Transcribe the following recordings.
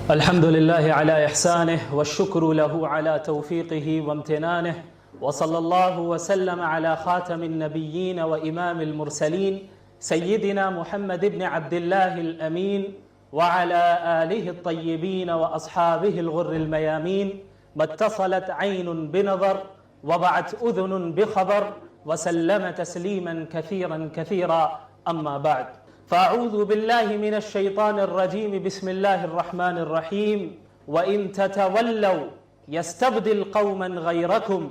الحمد لله على إحسانه والشكر له على توفيقه وامتنانه وصلى الله وسلم على خاتم النبيين وإمام المرسلين سيدنا محمد بن عبد الله الأمين وعلى آله الطيبين وأصحابه الغر الميامين ما اتصلت عين بنظر وضعت أذن بخبر وسلم تسليما كثيرا كثيرا أما بعد فأعوذ بالله من الشيطان الرجيم بسم الله الرحمن الرحيم وإن تتولوا يستبدل قوما غيركم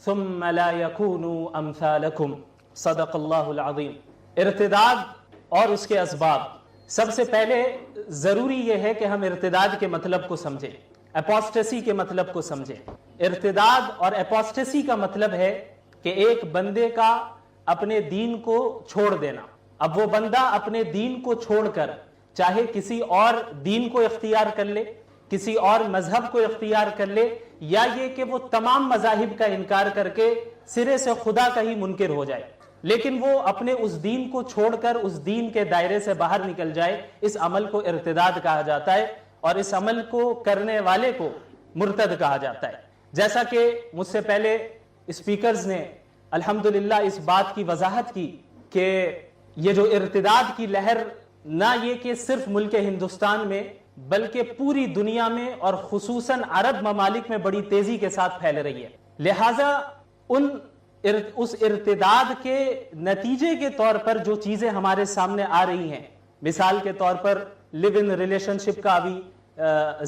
ثم لا يكونوا أمثالكم صدق اللہ العظیم۔ ارتداد اور اس کے اسباب۔ سب سے پہلے ضروری یہ ہے کہ ہم ارتداد کے مطلب کو سمجھیں، اپوسٹسی کے مطلب کو سمجھیں۔ ارتداد اور اپوسٹسی کا مطلب ہے کہ ایک بندے کا اپنے دین کو چھوڑ دینا۔ اب وہ بندہ اپنے دین کو چھوڑ کر چاہے کسی اور دین کو اختیار کر لے، کسی اور مذہب کو اختیار کر لے، یا یہ کہ وہ تمام مذاہب کا انکار کر کے سرے سے خدا کا ہی منکر ہو جائے، لیکن وہ اپنے اس دین کو چھوڑ کر اس دین کے دائرے سے باہر نکل جائے، اس عمل کو ارتداد کہا جاتا ہے، اور اس عمل کو کرنے والے کو مرتد کہا جاتا ہے۔ جیسا کہ مجھ سے پہلے اسپیکرز نے الحمدللہ اس بات کی وضاحت کی کہ یہ جو ارتداد کی لہر نہ یہ کہ صرف ملک ہندوستان میں بلکہ پوری دنیا میں اور خصوصاً عرب ممالک میں بڑی تیزی کے ساتھ پھیل رہی ہے، لہٰذا اس ارتداد کے نتیجے کے طور پر جو چیزیں ہمارے سامنے آ رہی ہیں، مثال کے طور پر لیو ان ریلیشن شپ کا بھی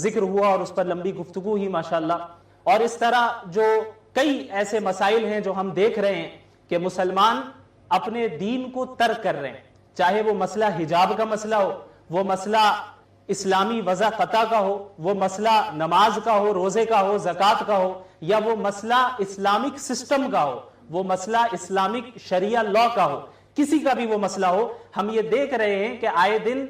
ذکر ہوا اور اس پر لمبی گفتگو ہی ماشاءاللہ، اور اس طرح جو کئی ایسے مسائل ہیں جو ہم دیکھ رہے ہیں کہ مسلمان اپنے دین کو ترک کر رہے ہیں، چاہے وہ مسئلہ حجاب کا مسئلہ ہو، وہ مسئلہ اسلامی وضع قطع کا ہو، وہ مسئلہ نماز کا ہو، روزے کا ہو، زکوٰۃ کا ہو، یا وہ مسئلہ اسلامک سسٹم کا ہو، وہ مسئلہ اسلامک شریعہ لا کا ہو، کسی کا بھی وہ مسئلہ ہو، ہم یہ دیکھ رہے ہیں کہ آئے دن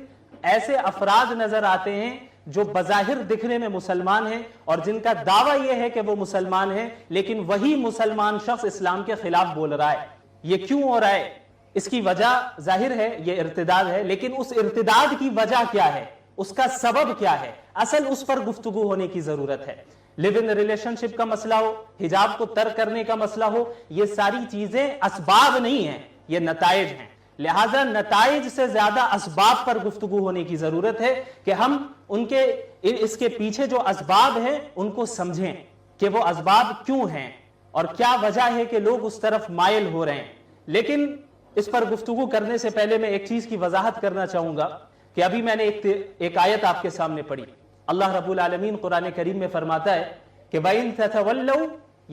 ایسے افراد نظر آتے ہیں جو بظاہر دکھنے میں مسلمان ہیں اور جن کا دعویٰ یہ ہے کہ وہ مسلمان ہیں، لیکن وہی مسلمان شخص اسلام کے خلاف بول رہا ہے۔ یہ کیوں ہو رہا ہے؟ اس کی وجہ ظاہر ہے یہ ارتداد ہے، لیکن اس ارتداد کی وجہ کیا ہے، اس کا سبب کیا ہے، اصل اس پر گفتگو ہونے کی ضرورت ہے۔ لیو ان ریلیشن شپ کا مسئلہ ہو، حجاب کو ترک کرنے کا مسئلہ ہو، یہ ساری چیزیں اسباب نہیں ہیں، یہ نتائج ہیں، لہٰذا نتائج سے زیادہ اسباب پر گفتگو ہونے کی ضرورت ہے کہ ہم اس کے پیچھے جو اسباب ہیں ان کو سمجھیں کہ وہ اسباب کیوں ہیں اور کیا وجہ ہے کہ لوگ اس طرف مائل ہو رہے ہیں۔ لیکن اس پر گفتگو کرنے سے پہلے میں ایک چیز کی وضاحت کرنا چاہوں گا کہ ابھی میں نے ایک آیت آپ کے سامنے پڑھی۔ اللہ رب العالمین قرآن کریم میں فرماتا ہے کہ وَإِن تَتَوَلَّوْا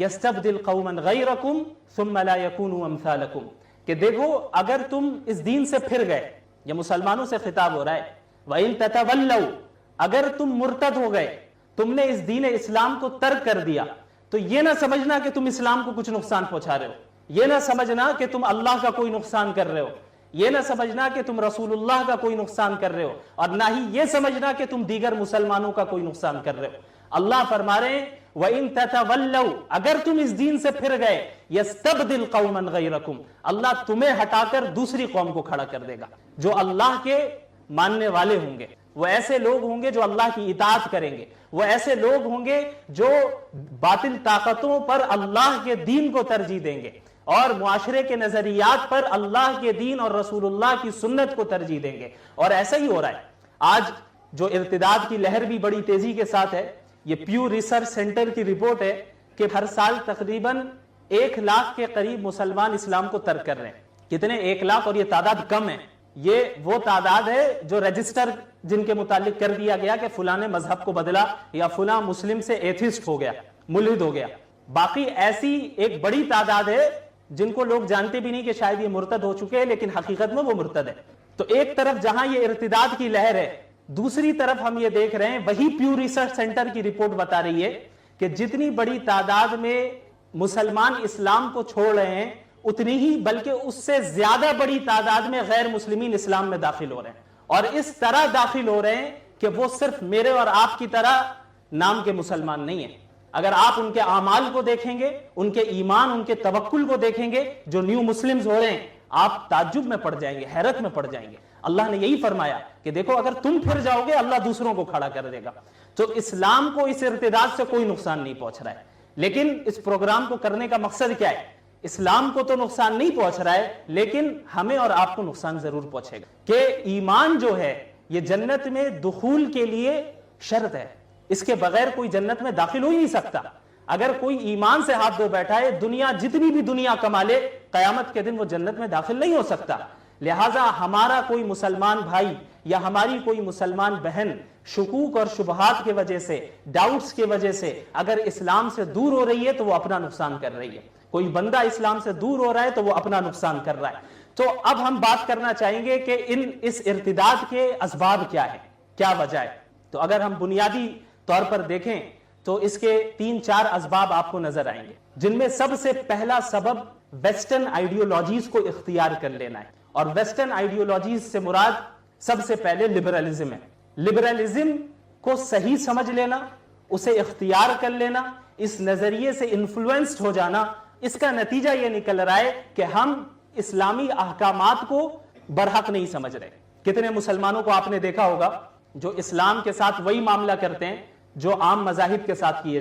يَسْتَبْدِلْ قَوْمًا غَيْرَكُمْ ثُمَّ لَا يَكُونُوا أَمْثَالَكُمْ، کہ دیکھو اگر تم اس دین سے پھر گئے، یہ مسلمانوں سے خطاب ہو رہا ہے، وَإِن تَتَوَلَّوْا، اگر تم مرتد ہو گئے، تم نے اس دین اسلام کو ترک کر دیا، تو یہ نہ سمجھنا کہ تم اسلام کو کچھ نقصان پہنچا رہے ہو، یہ نہ سمجھنا کہ تم اللہ کا کوئی نقصان کر رہے ہو، یہ نہ سمجھنا کہ تم رسول اللہ کا کوئی نقصان کر رہے ہو، اور نہ ہی یہ سمجھنا کہ تم دیگر مسلمانوں کا کوئی نقصان کر رہے ہو۔ اللہ فرما رہے ہیں وَإِن تَتَوَلَّوْا، اگر تم اس دین سے پھر گئے، يَسْتَبْدِلْ قَوْمًا غَيْرَكُمْ، اللہ تمہیں ہٹا کر دوسری قوم کو کھڑا کر دے گا جو اللہ کے ماننے والے ہوں گے، وہ ایسے لوگ ہوں گے جو اللہ کی اطاعت کریں گے، وہ ایسے لوگ ہوں گے جو باطل طاقتوں پر اللہ کے دین کو ترجیح دیں گے اور معاشرے کے نظریات پر اللہ کے دین اور رسول اللہ کی سنت کو ترجیح دیں گے، اور ایسا ہی ہو رہا ہے۔ آج جو ارتداد کی لہر بھی بڑی تیزی کے ساتھ ہے، یہ پیو ریسرچ سینٹر کی رپورٹ ہے کہ ہر سال تقریباً 1 لاکھ کے قریب مسلمان اسلام کو ترک کر رہے ہیں۔ کتنے؟ 1 لاکھ، اور یہ تعداد کم ہے، یہ وہ تعداد ہے جو رجسٹر جن کے متعلق کر دیا گیا کہ فلاں نے مذہب کو بدلا یا فلاں مسلم سے ایتھسٹ ہو گیا، ملحد ہو گیا۔ باقی ایسی ایک بڑی تعداد ہے جن کو لوگ جانتے بھی نہیں کہ شاید یہ مرتد ہو چکے ہیں، لیکن حقیقت میں وہ مرتد ہے۔ تو ایک طرف جہاں یہ ارتداد کی لہر ہے، دوسری طرف ہم یہ دیکھ رہے ہیں، وہی پیو ریسرچ سینٹر کی رپورٹ بتا رہی ہے کہ جتنی بڑی تعداد میں مسلمان اسلام کو چھوڑ رہے ہیں، اتنی ہی بلکہ اس سے زیادہ بڑی تعداد میں غیر مسلمین اسلام میں داخل ہو رہے ہیں، اور اس طرح داخل ہو رہے ہیں کہ وہ صرف میرے اور آپ کی طرح نام کے مسلمان نہیں ہیں۔ اگر آپ ان کے اعمال کو دیکھیں گے، ان کے ایمان، ان کے توکل کو دیکھیں گے، جو نیو مسلمز ہو رہے ہیں، آپ تعجب میں پڑ جائیں گے, حیرت میں پڑ جائیں گے. اللہ نے یہی فرمایا کہ دیکھو اگر تم پھر جاؤ گے اللہ دوسروں کو کھڑا کر دے گا. تو اسلام کو اس ارتداد سے کوئی نقصان نہیں پہنچ رہا ہے, لیکن اس پروگرام کو کرنے کا مقصد کیا ہے؟ اسلام کو تو نقصان نہیں پہنچ رہا ہے, لیکن ہمیں اور آپ کو نقصان ضرور پہنچے گا کہ ایمان جو ہے یہ جنت میں دخول کے لیے شرط ہے. اس کے بغیر کوئی جنت میں داخل ہو ہی نہیں سکتا. اگر کوئی ایمان سے ہاتھ دھو بیٹھا ہے, دنیا جتنی بھی دنیا کما لے, قیامت کے دن وہ جنت میں داخل نہیں ہو سکتا. لہٰذا ہمارا کوئی مسلمان بھائی یا ہماری کوئی مسلمان بہن شکوک اور شبہات کی وجہ سے, ڈاؤٹس کی وجہ سے اگر اسلام سے دور ہو رہی ہے تو وہ اپنا نقصان کر رہی ہے. کوئی بندہ اسلام سے دور ہو رہا ہے تو وہ اپنا نقصان کر رہا ہے. تو اب ہم بات کرنا چاہیں گے کہ اس ارتداد کے اسباب کیا ہے, کیا وجہ ہے. تو اگر ہم بنیادی طور پر دیکھیں تو اس کے 3-4 اسباب آپ کو نظر آئیں گے, جن میں سب سے پہلا سبب ویسٹرن آئیڈیولوجیز کو اختیار کر لینا ہے. اور ویسٹرن آئیڈیولوجیز سے مراد سب سے پہلے لبرلزم ہے. لبرلزم کو صحیح سمجھ لینا, اسے اختیار کر لینا, اس نظریے سے انفلوئنسڈ ہو جانا. اس کا نتیجہ یہ نکل رہا ہے کہ ہم اسلامی احکامات کو برحق نہیں سمجھ رہے. کتنے مسلمانوں کو آپ نے دیکھا ہوگا جو اسلام کے ساتھ وہی معاملہ کرتے ہیں جو عام مذاہب کے ساتھ کیا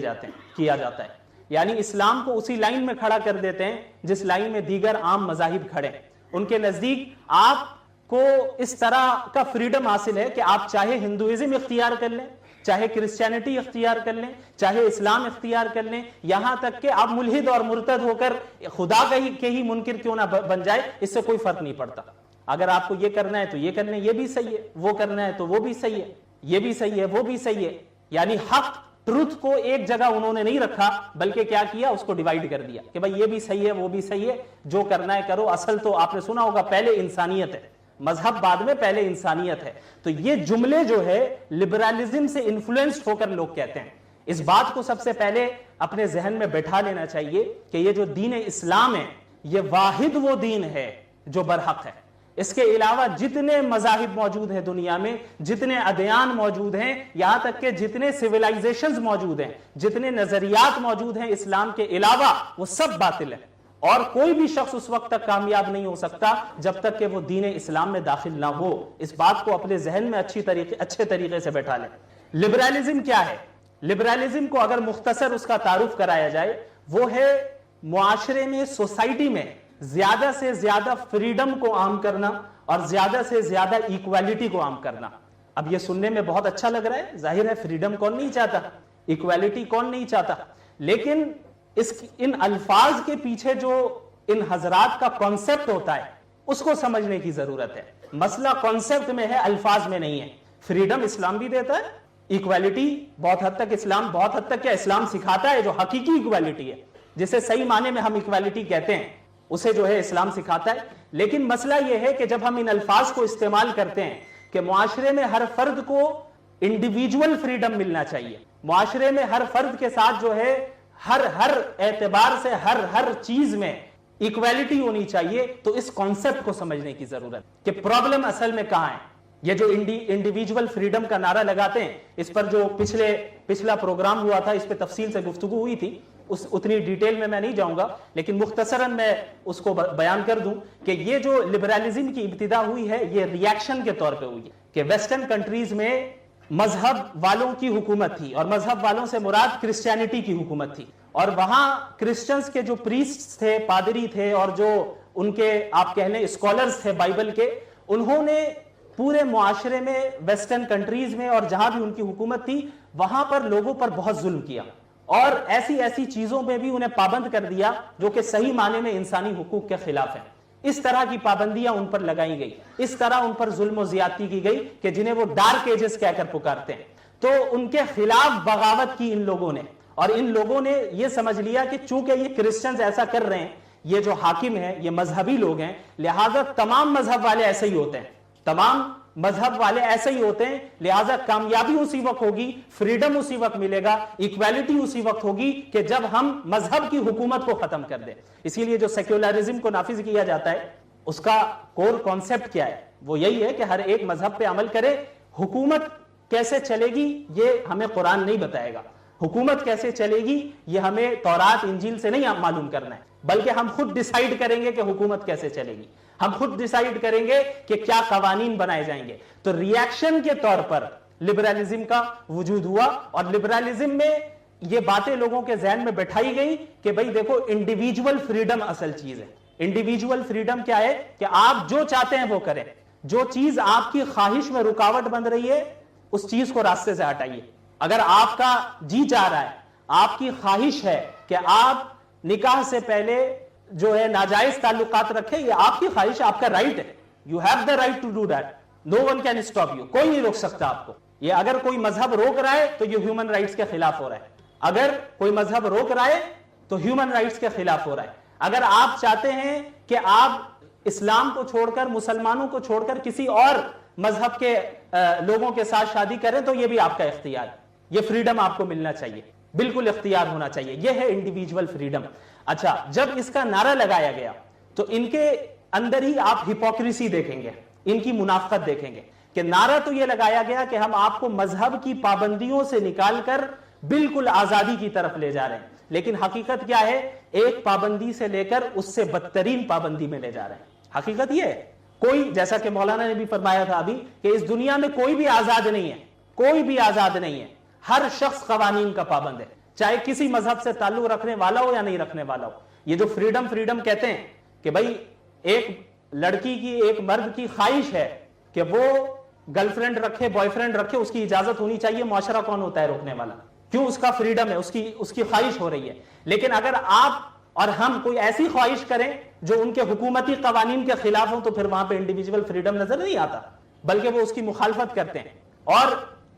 جاتا ہے. یعنی اسلام کو اسی لائن میں کھڑا کر دیتے ہیں جس لائن میں دیگر عام مذاہب کھڑے ہیں. ان کے نزدیک آپ کو اس طرح کا فریڈم حاصل ہے کہ آپ چاہے ہندوازم اختیار کر لیں, چاہے کرسچینٹی اختیار کر لیں, چاہے اسلام اختیار کر لیں, یہاں تک کہ آپ ملحد اور مرتد ہو کر خدا کے ہی منکر کیوں نہ بن جائے, اس سے کوئی فرق نہیں پڑتا. اگر آپ کو یہ کرنا ہے تو یہ کرنا ہے, یہ بھی صحیح ہے, وہ کرنا ہے تو وہ بھی صحیح ہے, یہ بھی صحیح ہے, وہ بھی صحیح ہے. یعنی حق ٹروتھ کو ایک جگہ انہوں نے نہیں رکھا, بلکہ کیا کیا, اس کو ڈیوائیڈ کر دیا کہ بھائی یہ بھی صحیح ہے, وہ بھی صحیح ہے, جو کرنا ہے کرو. اصل تو آپ نے سنا ہوگا پہلے انسانیت ہے, مذہب بعد میں, پہلے انسانیت ہے. تو یہ جملے جو ہے لبرلزم سے انفلوئنسڈ ہو کر لوگ کہتے ہیں. اس بات کو سب سے پہلے اپنے ذہن میں بیٹھا لینا چاہیے کہ یہ جو دین اسلام ہے یہ واحد وہ دین ہے جو برحق ہے. اس کے علاوہ جتنے مذاہب موجود ہیں دنیا میں, جتنے ادیان موجود ہیں, یہاں تک کہ جتنے سیولائزیشنز موجود ہیں, جتنے نظریات موجود ہیں اسلام کے علاوہ, وہ سب باطل ہیں. اور کوئی بھی شخص اس وقت تک کامیاب نہیں ہو سکتا جب تک کہ وہ دین اسلام میں داخل نہ ہو. اس بات کو اپنے ذہن میں اچھے طریقے سے بیٹھا لیں. لبرلزم کیا ہے؟ لبرلزم کو اگر مختصر اس کا تعارف کرایا جائے, وہ ہے معاشرے میں, سوسائٹی میں زیادہ سے زیادہ فریڈم کو عام کرنا اور زیادہ سے زیادہ ایکویلٹی کو عام کرنا. اب یہ سننے میں بہت اچھا لگ رہا ہے, ظاہر ہے فریڈم کون نہیں چاہتا, ایکویلٹی کون نہیں چاہتا, لیکن ان الفاظ کے پیچھے جو ان حضرات کا کانسیپٹ ہوتا ہے اس کو سمجھنے کی ضرورت ہے. مسئلہ کانسیپٹ میں ہے, الفاظ میں نہیں ہے. فریڈم اسلام بھی دیتا ہے, ایکویلٹی بہت حد تک کیا اسلام سکھاتا ہے, جو حقیقی ایکویلٹی ہے, جسے صحیح معنی میں ہم ایکویلٹی کہتے ہیں, اسے جو ہے اسلام سکھاتا ہے. لیکن مسئلہ یہ ہے کہ جب ہم ان الفاظ کو استعمال کرتے ہیں کہ معاشرے میں ہر فرد کو انڈیویجول فریڈم ملنا چاہیے, معاشرے میں ہر فرد کے ساتھ جو ہے ہر اعتبار سے ہر چیز میں ایکویلٹی ہونی چاہیے, تو اس کانسیپٹ کو سمجھنے کی ضرورت کہ پرابلم اصل میں کہاں ہے. یہ جو انڈیویجول فریڈم کا نعرہ لگاتے ہیں, اس پر جو پچھلا پروگرام ہوا تھا اس پہ تفصیل سے گفتگو ہوئی تھی, اتنی ڈیٹیل میں نہیں جاؤں گا, لیکن مختصراً میں اس کو بیان کر دوں کہ یہ جو لبرلزم کی ابتدا ہوئی ہے یہ ریاکشن کے طور پہ ہوئی ہے کہ ویسٹرن کنٹریز میں مذہب والوں کی حکومت تھی, اور مذہب والوں سے مراد کرسچینٹی کی حکومت تھی, اور وہاں کرسچنز کے جو پریسٹ تھے, پادری تھے, اور جو ان کے آپ کہہ لیں اسکالرز تھے بائبل کے, انہوں نے پورے معاشرے میں ویسٹرن کنٹریز میں اور جہاں بھی ان کی حکومت تھی وہاں پر لوگوں پر بہت ظلم کیا, اور ایسی چیزوں میں بھی انہیں پابند کر دیا جو کہ صحیح معنی میں انسانی حقوق کے خلاف ہیں. اس طرح کی پابندیاں ان پر لگائی گئی, اس طرح ان پر ظلم و زیادتی کی گئی کہ جنہیں وہ ڈارک ایجز کہہ کر پکارتے ہیں. تو ان کے خلاف بغاوت کی ان لوگوں نے, اور ان لوگوں نے یہ سمجھ لیا کہ چونکہ یہ کرسچنز ایسا کر رہے ہیں, یہ جو حاکم ہیں یہ مذہبی لوگ ہیں, لہٰذا تمام مذہب والے ایسے ہی ہوتے ہیں, تمام مذہب والے ایسے ہی ہوتے ہیں, لہٰذا کامیابی اسی وقت ہوگی, فریڈم اسی وقت ملے گا, ایکویلٹی اسی وقت ہوگی کہ جب ہم مذہب کی حکومت کو ختم کر دیں. اسی لیے جو سیکولرزم کو نافذ کیا جاتا ہے اس کا کور کانسیپٹ کیا ہے, وہ یہی ہے کہ ہر ایک مذہب پہ عمل کرے. حکومت کیسے چلے گی یہ ہمیں قرآن نہیں بتائے گا, حکومت کیسے چلے گی یہ ہمیں تورات انجیل سے نہیں معلوم کرنا ہے, بلکہ ہم خود ڈیسائیڈ کریں گے کہ حکومت کیسے چلے گی, ہم خود ڈیسائیڈ کریں گے کہ کیا قوانین بنائے جائیں گے. تو ریئیکشن کے طور پر لبرلزم کا وجود ہوا, اور لبرلزم میں یہ باتیں لوگوں کے ذہن میں بٹھائی گئی کہ بھئی دیکھو انڈیویجول فریڈم اصل چیز ہے. انڈیویجول فریڈم کیا ہے کہ آپ جو چاہتے ہیں وہ کریں, جو چیز آپ کی خواہش میں رکاوٹ بن رہی ہے اس چیز کو راستے سے ہٹائیے. اگر آپ کا جی چاہ رہا ہے, آپ کی خواہش ہے کہ آپ نکاح سے پہلے جو ہے ناجائز تعلقات رکھیں, یہ آپ کی خواہش ہے, آپ کا رائٹ ہے, you have the right to do that, no one can stop you, کوئی نہیں روک سکتا آپ کو. یہ اگر کوئی مذہب روک رہا ہے تو یہ ہیومن رائٹس کے خلاف ہو رہا ہے, اگر کوئی مذہب روک رہا ہے تو ہیومن رائٹس کے خلاف ہو رہا ہے. اگر آپ چاہتے ہیں کہ آپ اسلام کو چھوڑ کر, مسلمانوں کو چھوڑ کر کسی اور مذہب کے لوگوں کے ساتھ شادی کریں تو یہ بھی آپ کا اختیار ہے, یہ فریڈم آپ کو ملنا چاہیے, بالکل اختیار ہونا چاہیے, یہ ہے انڈیویجول فریڈم. اچھا, جب اس کا نعرہ لگایا گیا تو ان کے اندر ہی آپ ہپوکریسی دیکھیں گے, ان کی منافقت دیکھیں گے کہ نعرہ تو یہ لگایا گیا کہ ہم آپ کو مذہب کی پابندیوں سے نکال کر بالکل آزادی کی طرف لے جا رہے ہیں, لیکن حقیقت کیا ہے, ایک پابندی سے لے کر اس سے بدترین پابندی میں لے جا رہے ہیں. حقیقت یہ ہے, کوئی, جیسا کہ مولانا نے بھی فرمایا تھا ابھی, کہ اس دنیا میں کوئی بھی آزاد نہیں ہے, کوئی بھی آزاد نہیں ہے, ہر شخص قوانین کا پابند ہے, چاہے کسی مذہب سے تعلق رکھنے والا ہو یا نہیں رکھنے والا ہو. یہ جو فریڈم کہتے ہیں کہ بھئی ایک لڑکی کی, ایک مرد کی خواہش ہے کہ وہ گرل فرینڈ رکھے, بوائے فرینڈ رکھے, اس کی اجازت ہونی چاہیے, معاشرہ کون ہوتا ہے روکنے والا؟ کیوں؟ اس کا فریڈم ہے, اس کی خواہش ہو رہی ہے. لیکن اگر آپ اور ہم کوئی ایسی خواہش کریں جو ان کے حکومتی قوانین کے خلاف ہوں تو پھر وہاں پہ انڈیویجول فریڈم نظر نہیں آتا, بلکہ وہ اس کی مخالفت کرتے ہیں, اور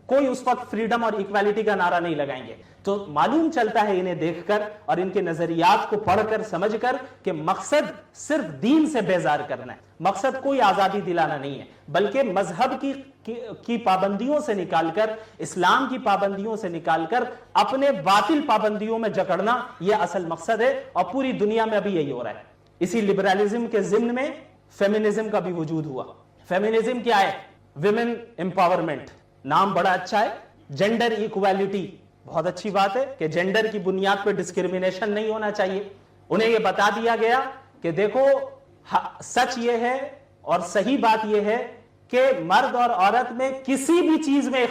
کوئی اس وقت فریڈم اور ایکویلٹی کا نعرہ نہیں لگائیں گے. تو معلوم چلتا ہے انہیں دیکھ کر اور ان کے نظریات کو پڑھ کر, سمجھ کر, کہ مقصد صرف دین سے بیزار کرنا ہے, مقصد کوئی آزادی دلانا نہیں ہے, بلکہ مذہب کی پابندیوں سے نکال کر, اسلام کی پابندیوں سے نکال کر اپنے باطل پابندیوں میں جکڑنا, یہ اصل مقصد ہے. اور پوری دنیا میں ابھی یہی ہو رہا ہے. اسی لبرلزم کے ضمن میں فیمنزم کا بھی وجود ہوا. فیمنزم کیا ہے؟ ویمن امپاورمنٹ, نام بڑا اچھا ہے. جینڈر ایکویلٹی, بہت اچھی بات ہے کہ جینڈر کی بنیاد پہ ڈسکریمنیشن نہیں ہونا چاہیے. انہیں یہ بتا دیا گیا کہ دیکھو سچ یہ ہے اور صحیح بات یہ ہے کہ مرد اور عورت میں کسی بھی چیز میں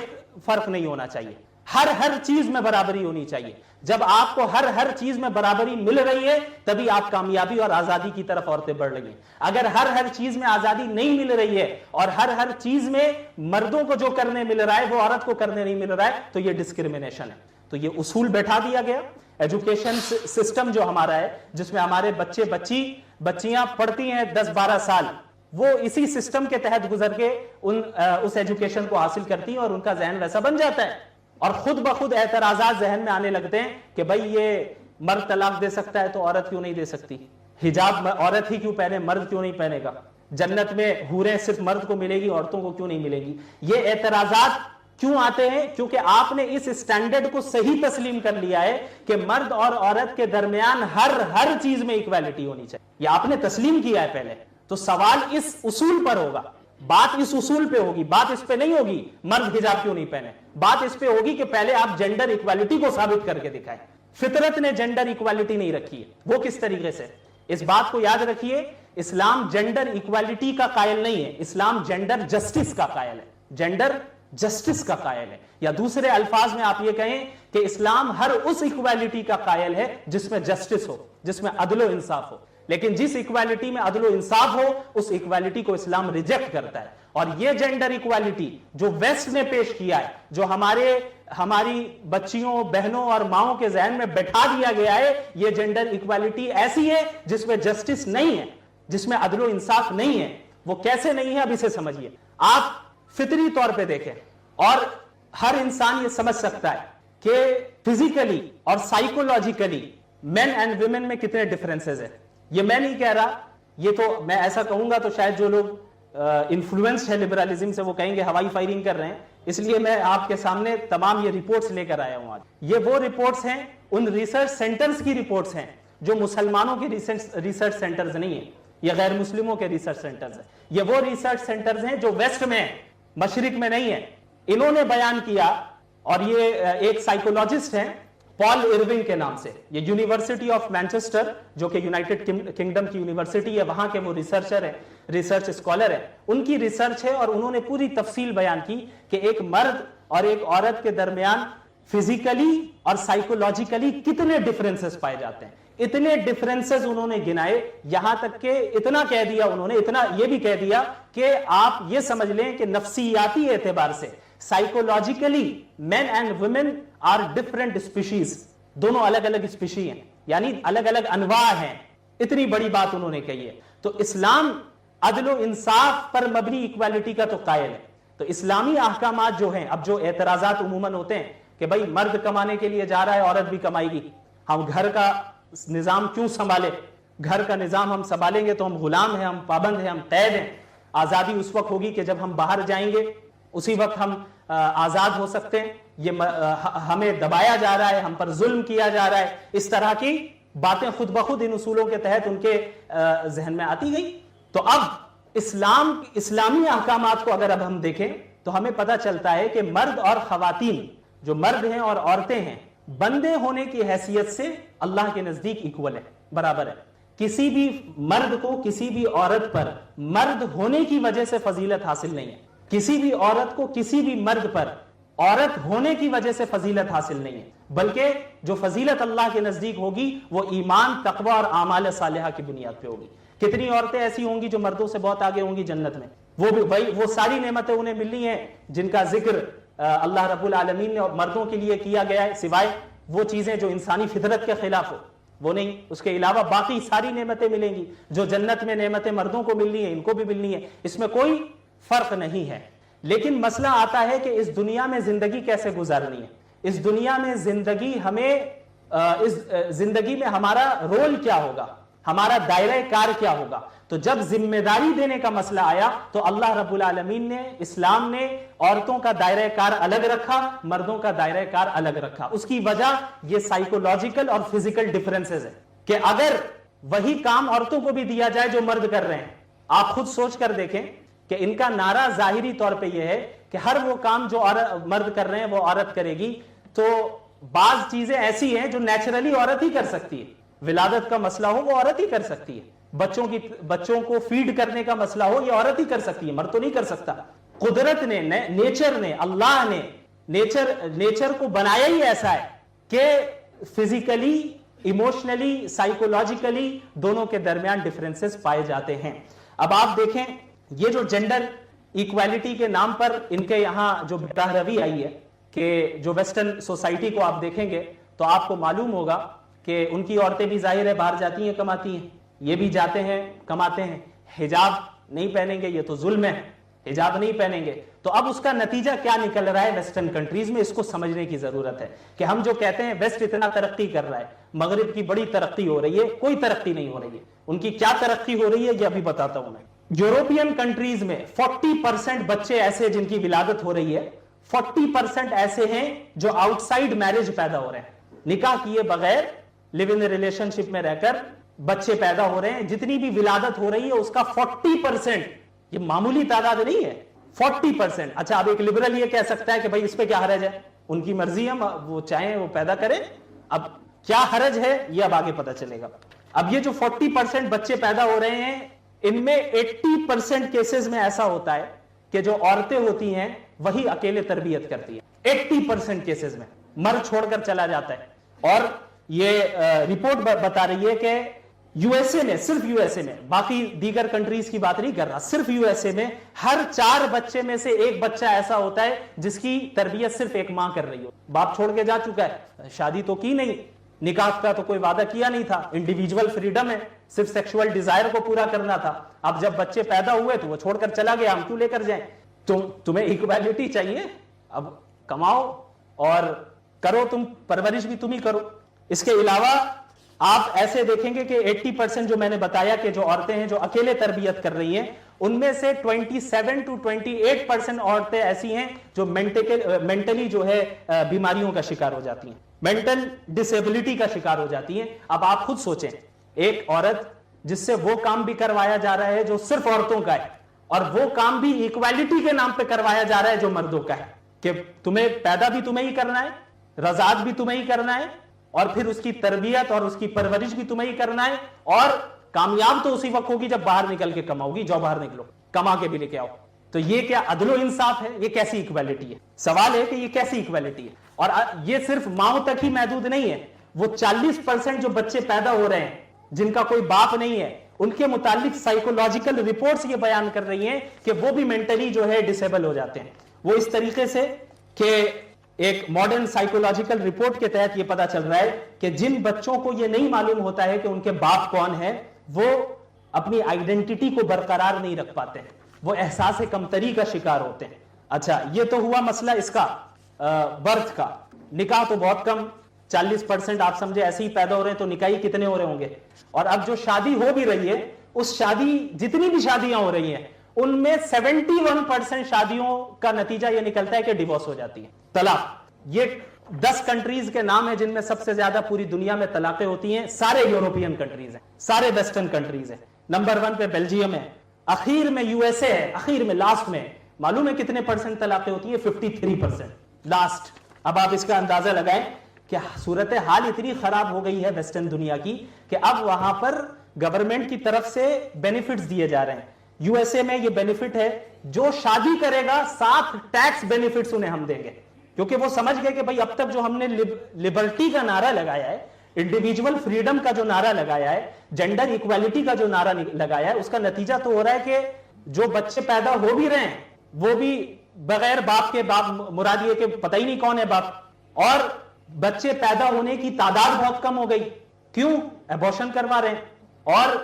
فرق نہیں ہونا چاہیے, ہر چیز میں برابری ہونی چاہیے. جب آپ کو ہر چیز میں برابری مل رہی ہے تبھی آپ کامیابی اور آزادی کی طرف عورتیں بڑھ رہی ہیں. اگر ہر چیز میں آزادی نہیں مل رہی ہے اور ہر چیز میں مردوں کو جو کرنے مل رہا ہے وہ عورت کو کرنے نہیں مل رہا ہے تو یہ ڈسکریمنیشن ہے. تو یہ اصول بیٹھا دیا گیا. ایجوکیشن سسٹم جو ہمارا ہے, جس میں ہمارے بچیاں پڑھتی ہیں 10-12 سال, وہ اسی سسٹم کے تحت گزر کے اس ایجوکیشن کو حاصل کرتی ہیں اور ان کا ذہن ویسا بن جاتا ہے, اور خود بخود اعتراضات ذہن میں آنے لگتے ہیں کہ بھئی یہ مرد طلاق دے سکتا ہے تو عورت کیوں نہیں دے سکتی, حجاب عورت ہی کیوں پہنے, مرد کیوں نہیں پہنے گا, جنت میں حوریں صرف مرد کو ملے گی, عورتوں کو کیوں نہیں ملے گی. یہ اعتراضات کیوں آتے ہیں؟ کیونکہ آپ نے اس سٹینڈرڈ کو صحیح تسلیم کر لیا ہے کہ مرد اور عورت کے درمیان ہر چیز میں ایکویلٹی ہونی چاہیے. یہ آپ نے تسلیم کیا ہے پہلے. تو سوال اس اصول پر ہوگا, بات اس اصول پہ ہوگی, بات اس پہ نہیں ہوگی مرد حجاب کیوں نہیں پہنے, بات اس پہ ہوگی کہ پہلے آپ جینڈر ایکویلٹی کو ثابت کر کے دکھائیں. فطرت نے جینڈر ایکویلٹی نہیں رکھی ہے, وہ کس طریقے سے؟ اس بات کو یاد رکھیے, اسلام جینڈر ایکویلٹی کا قائل نہیں ہے, اسلام جینڈر جسٹس کا قائل ہے. جینڈر جسٹس کا قائل ہے, یا دوسرے الفاظ میں آپ یہ کہیں کہ اسلام ہر اس ایکویلٹی کا قائل ہے جس میں جسٹس ہو, جس میں عدل و انصاف ہو. لیکن جس ایکویلٹی میں عدل و انصاف ہو اس ایکویلٹی کو اسلام ریجیکٹ کرتا ہے. اور یہ جینڈر ایکویلٹی جو ویسٹ نے پیش کیا ہے, جو ہماری بچیوں, بہنوں اور ماؤں کے ذہن میں بٹھا دیا گیا ہے, یہ جینڈر ایکویلٹی ایسی ہے جس میں جسٹس نہیں ہے, جس میں عدل و انصاف نہیں ہے. وہ کیسے نہیں ہے اب اسے سمجھیے. آپ فطری طور پہ دیکھیں, اور ہر انسان یہ سمجھ سکتا ہے کہ فزیکلی اور سائیکولوجیکلی مین اینڈ ویمن میں کتنے ڈفرینسز ہیں. یہ میں نہیں کہہ رہا, یہ تو میں ایسا کہوں گا تو شاید جو لوگ انفلوئنسڈ ہے لبرلزم سے وہ کہیں گے ہوائی فائرنگ کر رہے ہیں, اس لیے میں آپ کے سامنے تمام یہ رپورٹس لے کر آیا ہوں آج. یہ وہ رپورٹس ہیں, ان ریسرچ سینٹرز کی رپورٹس ہیں جو مسلمانوں کے ریسرچ سینٹرز نہیں ہیں, یہ غیر مسلموں کے ریسرچ سینٹرز ہیں. یہ وہ ریسرچ سینٹرز ہیں جو ویسٹ میں, مشرق میں نہیں ہے. انہوں نے بیان کیا, اور یہ ایک سائیکولوجسٹ ہیں پال ارونگ کے نام سے. یہ یونیورسٹی آف مینچسٹر جو کہ یونائٹڈ کنگڈم کی یونیورسٹی ہے، وہاں کے وہ ریسرچر ہیں، ریسرچ اسکالر ہیں. ان کی ریسرچ ہے اور انہوں نے پوری تفصیل بیان کی کہ ایک مرد اور ایک عورت کے درمیان فزیکلی اور سائیکولوجیکلی کتنے ڈفرنسز پائے جاتے ہیں. اتنے ڈفرنسز انہوں نے گنائے، یہاں تک کہ اتنا کہہ دیا انہوں نے، اتنا یہ بھی کہہ دیا کہ آپ یہ سمجھ لیں کہ نفسیاتی اعتبار سے psychologically men and women are different species, دونوں الگ الگ اسپیشی ہیں، یعنی الگ الگ انواع ہیں. اتنی بڑی بات انہوں نے کہی ہے. تو اسلام عدل و انصاف پر مبنی ایکوالٹی کا تو قائل ہے. تو اسلامی احکامات جو ہیں، اب جو اعتراضات عموماً ہوتے ہیں کہ بھائی مرد کمانے کے لیے جا رہا ہے، عورت بھی کمائے گی، ہم گھر کا نظام کیوں سنبھالے؟ گھر کا نظام ہم سنبھالیں گے تو ہم غلام ہیں، ہم پابند ہیں، ہم قید ہیں. آزادی اس وقت ہوگی کہ جب ہم باہر جائیں گے، اسی وقت ہم آزاد ہو سکتے ہیں. یہ ہمیں دبایا جا رہا ہے، ہم پر ظلم کیا جا رہا ہے. اس طرح کی باتیں خود بخود ان اصولوں کے تحت ان کے ذہن میں آتی گئی. تو اب اسلامی احکامات کو اگر اب ہم دیکھیں تو ہمیں پتہ چلتا ہے کہ مرد اور خواتین، جو مرد ہیں اور عورتیں ہیں، بندے ہونے کی حیثیت سے اللہ کے نزدیک ایکول ہے، برابر ہے. کسی بھی مرد کو کسی بھی عورت پر مرد ہونے کی وجہ سے فضیلت حاصل نہیں ہے. کسی بھی عورت کو کسی بھی مرد پر عورت ہونے کی وجہ سے فضیلت حاصل نہیں ہے، بلکہ جو فضیلت اللہ کے نزدیک ہوگی وہ ایمان، تقوی اور اعمال صالحہ کی بنیاد پہ ہوگی. کتنی عورتیں ایسی ہوں گی جو مردوں سے بہت آگے ہوں گی جنت میں، وہ بھی بھائی وہ ساری نعمتیں انہیں ملنی ہیں جن کا ذکر اللہ رب العالمین نے مردوں کے لیے کیا گیا ہے، سوائے وہ چیزیں جو انسانی فطرت کے خلاف ہو وہ نہیں. اس کے علاوہ باقی ساری نعمتیں ملیں گی. جو جنت میں نعمتیں مردوں کو ملنی ہیں ان کو بھی ملنی ہے، اس میں کوئی فرق نہیں ہے. لیکن مسئلہ آتا ہے کہ اس دنیا میں زندگی کیسے گزارنی ہے. اس دنیا میں زندگی ہمیں اس زندگی میں ہمارا رول کیا ہوگا، ہمارا دائرہ کار کیا ہوگا. تو جب ذمہ داری دینے کا مسئلہ آیا تو اللہ رب العالمین نے، اسلام نے عورتوں کا دائرہ کار الگ رکھا، مردوں کا دائرہ کار الگ رکھا. اس کی وجہ یہ سائیکولوجیکل اور فزیکل ڈفرنسز ہے کہ اگر وہی کام عورتوں کو بھی دیا جائے جو مرد کر رہے ہیں، آپ خود سوچ کر دیکھیں کہ ان کا نعرہ ظاہری طور پہ یہ ہے کہ ہر وہ کام جو مرد کر رہے ہیں وہ عورت کرے گی. تو بعض چیزیں ایسی ہیں جو نیچرلی عورت ہی کر سکتی ہے. ولادت کا مسئلہ ہو وہ عورت ہی کر سکتی ہے. بچوں کو فیڈ کرنے کا مسئلہ ہو یہ عورت ہی کر سکتی ہے، مرد تو نہیں کر سکتا. قدرت نے، نیچر نے، اللہ نے نیچر کو بنایا ہی ایسا ہے کہ فزیکلی، ایموشنلی، سائیکولوجیکلی دونوں کے درمیان ڈفرنسز پائے جاتے ہیں. اب آپ دیکھیں یہ جو جینڈر ایکویلٹی کے نام پر ان کے یہاں جو بہروی آئی ہے کہ جو ویسٹرن سوسائٹی کو آپ دیکھیں گے تو آپ کو معلوم ہوگا کہ ان کی عورتیں بھی ظاہر ہے باہر جاتی ہیں، کماتی ہیں، یہ بھی جاتے ہیں کماتے ہیں. حجاب نہیں پہنیں گے یہ تو ظلم ہے، حجاب نہیں پہنیں گے. تو اب اس کا نتیجہ کیا نکل رہا ہے ویسٹرن کنٹریز میں، اس کو سمجھنے کی ضرورت ہے کہ ہم جو کہتے ہیں ویسٹ اتنا ترقی کر رہا ہے، مغرب کی بڑی ترقی ہو رہی ہے، کوئی ترقی نہیں ہو رہی ہے. ان کی کیا ترقی ہو رہی ہے یہ ابھی بتاتا ہوں میں. یورپین کنٹریز میں 40% بچے ایسے جن کی ولادت ہو رہی ہے، 40% ایسے ہیں جو آؤٹ سائڈ میرج پیدا ہو رہے ہیں، نکاح کیے بغیر لیو ان ریلیشن شپ میں رہ کر بچے پیدا ہو رہے ہیں. جتنی بھی ولادت ہو رہی ہے اس کا 40%، یہ معمولی تعداد نہیں ہے، 40%. اچھا اب ایک لبرل یہ کہہ سکتا ہے کہ بھائی اس پہ کیا حرج ہے، ان کی مرضی ہے، وہ چاہیں وہ پیدا کریں. اب کیا حرج ہے یہ اب آگے پتہ چلے گا. اب یہ جو 40% بچے پیدا ہو رہے ہیں ان میں 80% کیسز میں ایسا ہوتا ہے کہ جو عورتیں ہوتی ہیں وہی اکیلے تربیت کرتی ہیں. 80% کیسز میں مرد چھوڑ کر چلا جاتا ہے. اور یہ رپورٹ بتا رہی ہے کہ یو ایس اے میں، صرف یو ایس اے میں، باقی دیگر کنٹریز کی بات نہیں کر رہا، صرف یو ایس اے میں ہر 4 بچے میں سے ایک بچہ ایسا ہوتا ہے جس کی تربیت صرف ایک ماں کر رہی ہو. باپ چھوڑ کے جا چکا ہے، شادی تو کی نہیں، نکاح کا تو کوئی وعدہ کیا نہیں تھا، انڈیویجول فریڈم ہے، صرف سیکشول ڈیزائر کو پورا کرنا تھا. اب جب بچے پیدا ہوئے تو وہ چھوڑ کر چلا گیا، ہم کیوں لے کر جائیں؟ تمہیں ایکویلٹی چاہیے، اب کماؤ اور کرو، تم پرورش بھی تم ہی کرو. اس کے علاوہ آپ ایسے دیکھیں گے کہ 80% جو میں نے بتایا کہ جو عورتیں ہیں جو اکیلے تربیت کر رہی ہیں ان میں سے 27 to 28% عورتیں ایسی ہیں جو مینٹلی جو ہے بیماریوں کا شکار ہو جاتی ہیں، مینٹل ڈسیبلٹی کا شکار ہو جاتی ہیں. اب آپ خود سوچیں، ایک عورت جس سے وہ کام بھی کروایا جا رہا ہے جو صرف عورتوں کا ہے، اور وہ کام بھی ایکویلٹی کے نام پہ کروایا جا رہا ہے جو مردوں کا ہے، کہ تمہیں پیدا بھی تمہیں ہی کرنا ہے، رضاعت بھی تمہیں ہی کرنا ہے، اور پھر اس کی تربیت اور اس کی پرورش بھی تمہیں ہی کرنا ہے, اور کامیاب تو اسی وقت ہوگی جب باہر نکل کے کماؤ گی. جاؤ باہر نکلو, کما کے بھی لے کے آؤ. تو یہ کیا عدل و انصاف ہے؟ یہ کیسی ایکویلٹی ہے؟ سوال ہے کہ یہ کیسی ایکویلٹی ہے؟ اور یہ صرف ماؤں تک ہی محدود نہیں ہے. وہ 40% جو بچے پیدا ہو رہے ہیں جن کا کوئی باپ نہیں ہے, ان کے متعلق سائیکولوجیکل رپورٹس یہ بیان کر رہی ہیں کہ وہ بھی مینٹلی جو ہے ڈسیبل ہو جاتے ہیں. وہ اس طریقے سے کہ ایک ماڈرن سائیکولوجیکل رپورٹ کے تحت یہ پتا چل رہا ہے کہ جن بچوں کو یہ نہیں معلوم ہوتا ہے کہ ان کے باپ کون ہے, وہ اپنی آئیڈینٹی کو برقرار نہیں رکھ پاتے ہیں, وہ احساس کمتری کا شکار ہوتے ہیں. اچھا, یہ تو ہوا مسئلہ اس کا برتھ کا. نکاح تو بہت کم, 40% آپ سمجھے ایسے ہی پیدا ہو رہے ہیں, تو نکاحی کتنے ہو رہے ہوں گے؟ اور اب جو شادی ہو بھی رہی ہے, اس شادی جتنی بھی شادیاں ہو رہی ہیں ان میں 71% شادیوں کا نتیجہ یہ نکلتا ہے کہ ڈیورس ہو جاتی ہے, طلاق. یہ 10 کنٹریز کے نام ہیں جن میں سب سے زیادہ پوری دنیا میں طلاقیں ہوتی ہیں. سارے یورپین کنٹریز ہیں, سارے ویسٹرن کنٹریز ہیں. نمبر 1 پہ بیلجیم ہے, اخیر میں یو ایس اے ہے, اخیر میں لاسٹ میں معلوم ہے کتنے پرسنٹ طلاقیں ہوتی ہیں؟ 53% لاسٹ. اب آپ اس کا اندازہ لگائیں کہ صورتحال اتنی خراب ہو گئی ہے ویسٹرن دنیا کی کہ اب وہاں پر گورنمنٹ کی طرف سے بینیفٹس دیے جا رہے ہیں. یو ایس اے میں یہ بینیفٹ ہے, جو شادی کرے گا 7 ٹیکس بینیفٹس انہیں ہم دیں گے, کیونکہ وہ سمجھ گئے کہ بھئی اب تک جو ہم نے لبرٹی کا نعرہ لگایا ہے, انڈیویجول فریڈم کا جو نعرہ لگایا ہے, جینڈر ایکویلٹی کا جو نعرہ لگایا ہے, اس کا نتیجہ تو ہو رہا ہے کہ جو بچے پیدا ہو بھی رہے ہیں وہ بھی بغیر باپ کے, باپ مراد یہ کہ پتہ ہی نہیں کون ہے باپ, اور بچے پیدا ہونے کی تعداد بہت کم ہو گئی. کیوں؟ ایبورشن کروا رہے ہیں. اور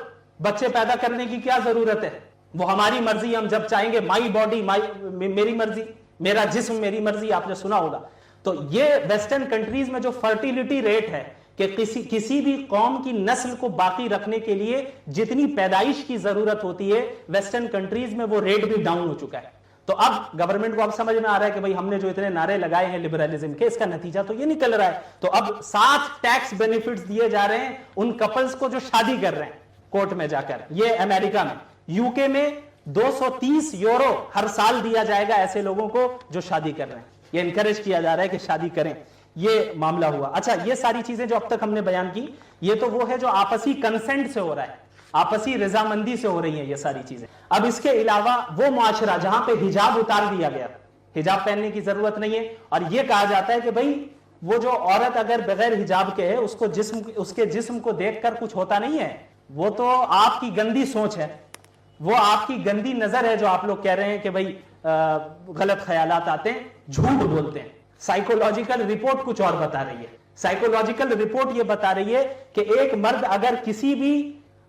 بچے پیدا کرنے کی کیا ضرورت ہے؟ وہ ہماری مرضی, ہم جب چاہیں گے, مائی باڈی میری مرضی, میرا جسم میری مرضی, آپ نے سنا ہوگا. تو یہ ویسٹرن کنٹریز میں جو فرٹیلٹی ریٹ ہے کہ کسی بھی قوم کی نسل کو باقی رکھنے کے لیے جتنی پیدائش کی ضرورت ہوتی ہے, ویسٹرن کنٹریز میں وہ ریٹ بھی ڈاؤن ہو چکا ہے. تو اب گورنمنٹ کو اب سمجھ میں آ رہا ہے کہ بھئی ہم نے جو اتنے نعرے لگائے ہیں لبرلزم کے, اس کا نتیجہ تو یہ نکل رہا ہے. تو اب 7 ٹیکس بینیفٹس دیے جا رہے ہیں ان کپلز کو جو شادی کر رہے ہیں کورٹ میں جا کر. یہ امریکہ میں. یو کے میں 230 یورو ہر سال دیا جائے گا ایسے لوگوں کو جو شادی کر رہے ہیں. یہ انکریج کیا جا رہا ہے کہ شادی کریں. یہ معاملہ ہوا. اچھا, یہ ساری چیزیں جو اب تک ہم نے بیان کی, یہ تو وہ ہے جو آپسی کنسنٹ سے ہو رہا ہے, آپسی رضامندی سے ہو رہی ہیں یہ ساری چیزیں. اب اس کے علاوہ وہ معاشرہ جہاں پہ حجاب اتار دیا گیا, حجاب پہننے کی ضرورت نہیں ہے, اور یہ کہا جاتا ہے کہ بھئی وہ جو عورت اگر بغیر حجاب کے ہے, اس کے جسم کو دیکھ کر کچھ ہوتا نہیں ہے, وہ تو آپ کی گندی سوچ ہے, وہ آپ کی گندی نظر ہے جو آپ لوگ کہہ رہے ہیں کہ بھئی غلط خیالات آتے ہیں, جھوٹ بولتے ہیں. سائیکولوجیکل رپورٹ کچھ اور بتا رہی ہے. سائیکولوجیکل رپورٹ یہ بتا رہی ہے کہ ایک مرد اگر کسی بھی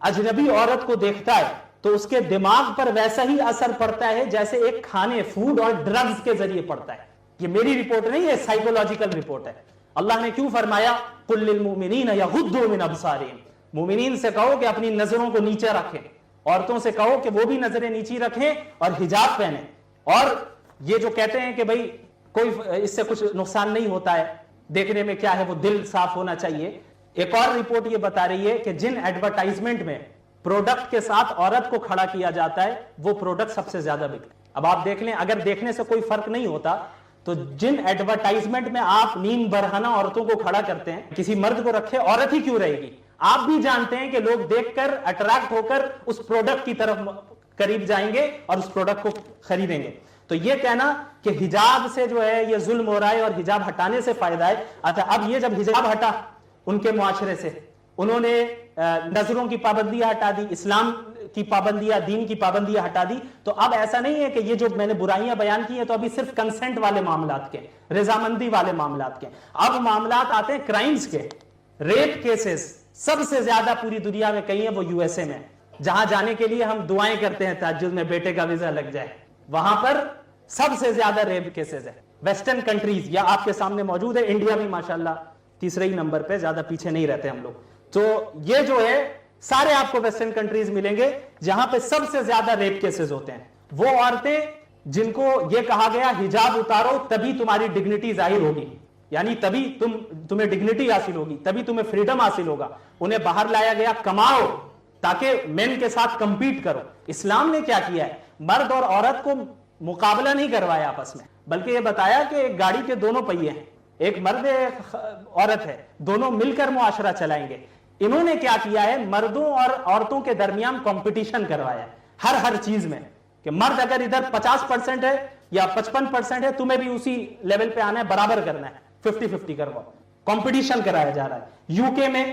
اجنبی عورت کو دیکھتا ہے تو اس کے دماغ پر ویسا ہی اثر پڑتا ہے جیسے ایک کھانے, فوڈ اور ڈرگز کے ذریعے پڑتا ہے. یہ میری رپورٹ نہیں ہے, سائیکولوجیکل رپورٹ ہے. اللہ نے کیوں فرمایا قل للمؤمنین یغضوا من ابصارہم, مومنین سے کہو کہ اپنی نظروں کو نیچے رکھیں, عورتوں سے کہو کہ وہ بھی نظریں نیچی رکھیں اور حجاب پہنیں. اور یہ جو کہتے ہیں کہ بھئی کوئی اس سے کچھ نقصان نہیں ہوتا ہے, دیکھنے میں کیا ہے, وہ دل صاف ہونا چاہیے. ایک اور رپورٹ یہ بتا رہی ہے کہ جن ایڈورٹائزمنٹ میں پروڈکٹ کے ساتھ عورت کو کھڑا کیا جاتا ہے وہ پروڈکٹ سب سے زیادہ بکتے ہیں. اب آپ دیکھ لیں, اگر دیکھنے سے کوئی فرق نہیں ہوتا تو جن ایڈورٹائزمنٹ میں آپ نیم برہنہ عورتوں کو کھڑا کرتے ہیں, کسی مرد کو رکھے, عورت ہی کیوں رہے گی؟ آپ بھی جانتے ہیں کہ لوگ دیکھ کر اٹریکٹ ہو کر اس پروڈکٹ کی طرف قریب جائیں گے اور اس پروڈکٹ کو خریدیں گے. تو یہ کہنا کہ حجاب سے جو ہے یہ ظلم ہو رہا ہے اور حجاب ہٹانے سے فائدہ ہے. اچھا, اب یہ جب حجاب ہٹا ان کے معاشرے سے, انہوں نے نظروں کی پابندیاں ہٹا دی, اسلام کی پابندیاں, دین کی پابندیاں ہٹا دی, تو اب ایسا نہیں ہے کہ یہ جو میں نے برائیاں بیان کی ہیں تو ابھی صرف کنسنٹ والے معاملات کے, رضامندی والے معاملات کے. اب معاملات آتے ہیں کرائمز کے, ریپ کیسز سب سے زیادہ پوری دنیا میں کہیں ہیں وہ یو ایس اے میں, جہاں جانے کے لیے ہم دعائیں کرتے ہیں تہجد میں بیٹے کا ویزا لگ جائے, وہاں پر سب سے زیادہ ریپ کیسز ہے. ویسٹرن کنٹریز یا آپ کے سامنے موجود ہے, انڈیا بھی ماشاءاللہ تیسرے ہی نمبر پہ, زیادہ پیچھے نہیں رہتے ہم لوگ. تو یہ جو ہے سارے آپ کو ویسٹرن کنٹریز ملیں گے جہاں پہ سب سے زیادہ ریپ کیسز ہوتے ہیں. وہ عورتیں جن کو یہ کہا گیا حجاب اتارو تبھی تمہاری ڈگنیٹی ظاہر ہوگی, یعنی تبھی تمہیں ڈگنیٹی حاصل ہوگی, تبھی تمہیں فریڈم حاصل ہوگا, انہیں باہر لایا گیا کماؤ تاکہ مین کے ساتھ کمپیٹ کرو. اسلام نے کیا کیا ہے, مرد اور عورت کو مقابلہ نہیں کروایا آپس میں, بلکہ یہ بتایا کہ ایک گاڑی کے دونوں پہیے ہیں, ایک مرد ایک عورت ہے, دونوں مل کر معاشرہ چلائیں گے. انہوں نے کیا کیا ہے, مردوں اور عورتوں کے درمیان کمپٹیشن کروایا ہے ہر چیز میں, کہ مرد اگر ادھر 50% ہے یا 55% ہے, تمہیں بھی اسی لیول پہ آنا ہے, برابر کرنا ہے, 50-50 کرواؤ. کمپٹیشن کرایا جا رہا ہے. یو کے میں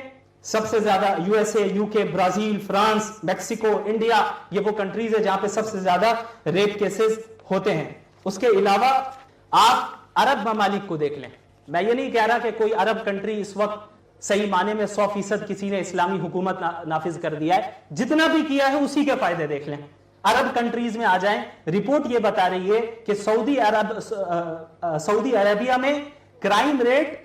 سب سے زیادہ, یو ایس اے, یو کے, برازیل, فرانس, میکسیکو, انڈیا, یہ وہ کنٹریز ہے جہاں پہ سب سے زیادہ ریپ کیسز ہوتے ہیں. اس کے علاوہ آپ عرب ممالک کو دیکھ لیں. میں یہ نہیں کہہ رہا کہ کوئی عرب کنٹری اس وقت صحیح معنی میں 100% کسی نے اسلامی حکومت نافذ کر دیا ہے, جتنا بھی کیا ہے اسی کے فائدے دیکھ لیں. عرب کنٹریز میں آ جائیں, رپورٹ یہ بتا رہی ہے کہ سعودی عربیہ میں کرائم ریٹ